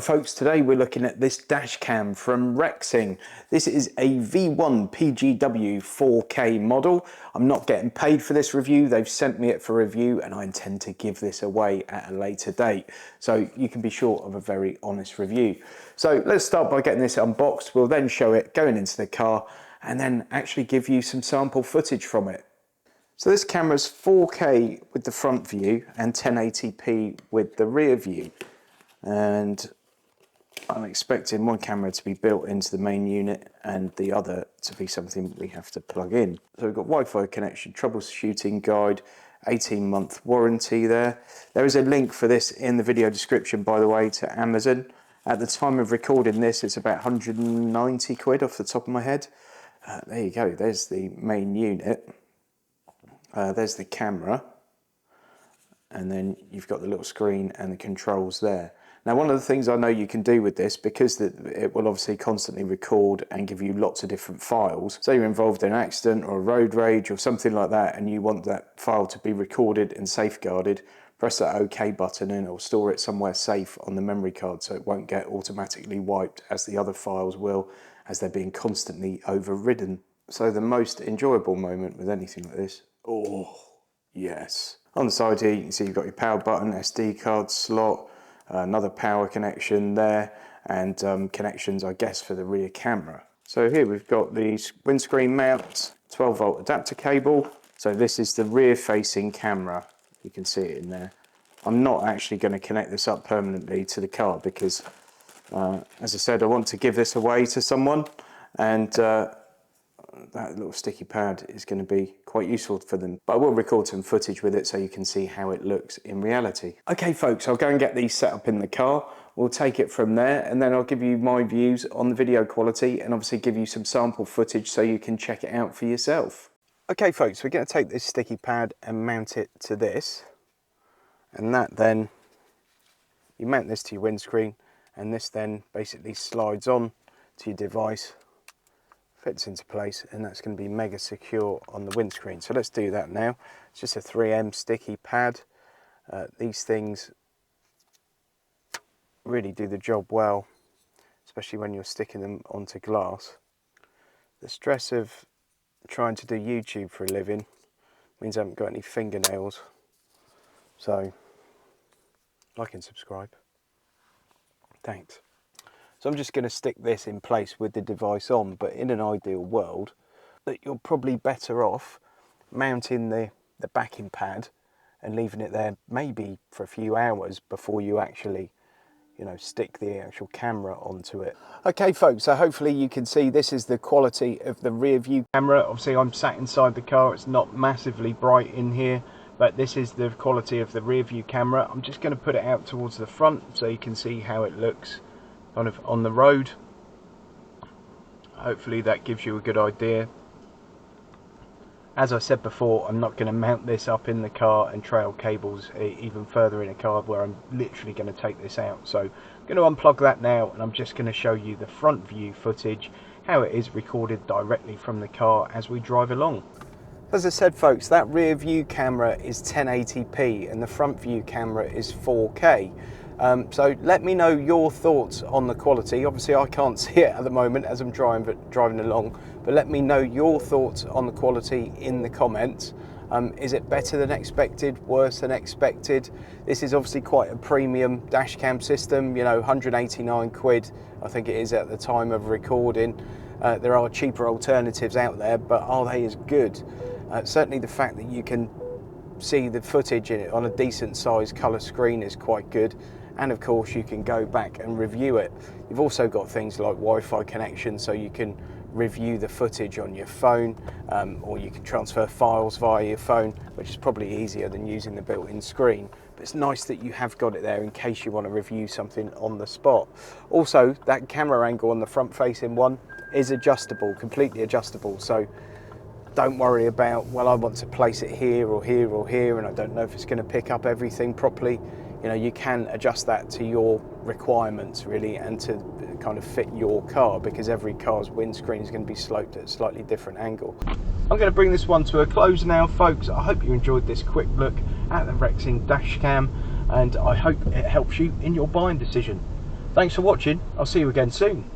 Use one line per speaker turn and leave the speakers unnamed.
Folks, today we're looking at this dash cam from 𝘾𝙃𝙉𝙉𝙉𝙆𝙎. This is a V1PGW 4K model. I'm not getting paid for this review. They've sent me it for review and I intend to give this away at a later date. So you can be sure of a very honest review. So let's start by getting this unboxed. We'll then show it going into the car and then actually give you some sample footage from it. So this camera's 4K with the front view and 1080p with the rear view. And I'm expecting one camera to be built into the main unit and the other to be something we have to plug in. So we've got Wi-Fi connection, troubleshooting guide, 18-month warranty there. There is a link for this in the video description, by the way, to Amazon. At the time of recording this, it's about 190 quid off the top of my head. There you go, there's the main unit. There's the camera. And then you've got the little screen and the controls there. Now, one of the things I know you can do with this, because it will obviously constantly record and give you lots of different files. Say you're involved in an accident or a road rage or something like that, and you want that file to be recorded and safeguarded, press that OK button and it'll store it somewhere safe on the memory card so it won't get automatically wiped as the other files will, as they're being constantly overridden. So the most enjoyable moment with anything like this, oh yes. On the side here you can see you've got your power button, SD card slot, another power connection there, and connections, I guess, for the rear camera. So here we've got the windscreen mount, 12-volt adapter cable. So this is the rear-facing camera. You can see it in there. I'm not actually going to connect this up permanently to the car because, as I said, I want to give this away to someone, and that little sticky pad is going to be quite useful for them. But I will record some footage with it so you can see how it looks in reality. Okay folks, I'll go and get these set up in the car. We'll take it from there and then I'll give you my views on the video quality and obviously give you some sample footage so you can check it out for yourself. Okay folks, we're going to take this sticky pad and mount it to this. And that then, you mount this to your windscreen and this then basically slides on to your device, fits into place, and that's going to be mega secure on the windscreen. So let's do that now. It's just a 3M sticky pad. These things really do the job well, especially when you're sticking them onto glass. The stress of trying to do YouTube for a living means I haven't got any fingernails. So, like and subscribe. Thanks. So I'm just going to stick this in place with the device on, but in an ideal world, that you're probably better off mounting the backing pad and leaving it there maybe for a few hours before you actually, you know, stick the actual camera onto it. Okay folks, so hopefully you can see this is the quality of the rear view camera. Obviously I'm sat inside the car, it's not massively bright in here, but this is the quality of the rear view camera. I'm just going to put it out towards the front so you can see how it looks kind of on the road. Hopefully that gives you a good idea. As I said before, I'm not going to mount this up in the car and trail cables even further in a car where I'm literally going to take this out. So I'm going to unplug that now and I'm just going to show you the front view footage, how it is recorded directly from the car as we drive along. As I said folks, that rear view camera is 1080p and the front view camera is 4K. So let me know your thoughts on the quality. Obviously I can't see it at the moment as I'm driving along, but let me know your thoughts on the quality in the comments. Is it better than expected, worse than expected? This is obviously quite a premium dash cam system, you know, 189 quid I think it is at the time of recording. There are cheaper alternatives out there, but are they as good? Certainly the fact that you can see the footage in it on a decent sized colour screen is quite good. And of course you can go back and review it. You've also got things like Wi-Fi connection, so you can review the footage on your phone, or you can transfer files via your phone, which is probably easier than using the built-in screen. But it's nice that you have got it there in case you want to review something on the spot. Also, that camera angle on the front-facing one is adjustable, completely adjustable. So don't worry about, well, I want to place it here or here or here, and I don't know if it's going to pick up everything properly. You know, you can adjust that to your requirements really, and to kind of fit your car, because every car's windscreen is going to be sloped at a slightly different angle. I'm going to bring this one to a close now folks. I hope you enjoyed this quick look at the 𝘾𝙃𝙉𝙉𝙉𝙉𝙍 dash cam, and I hope it helps you in your buying decision. Thanks for watching. I'll see you again soon.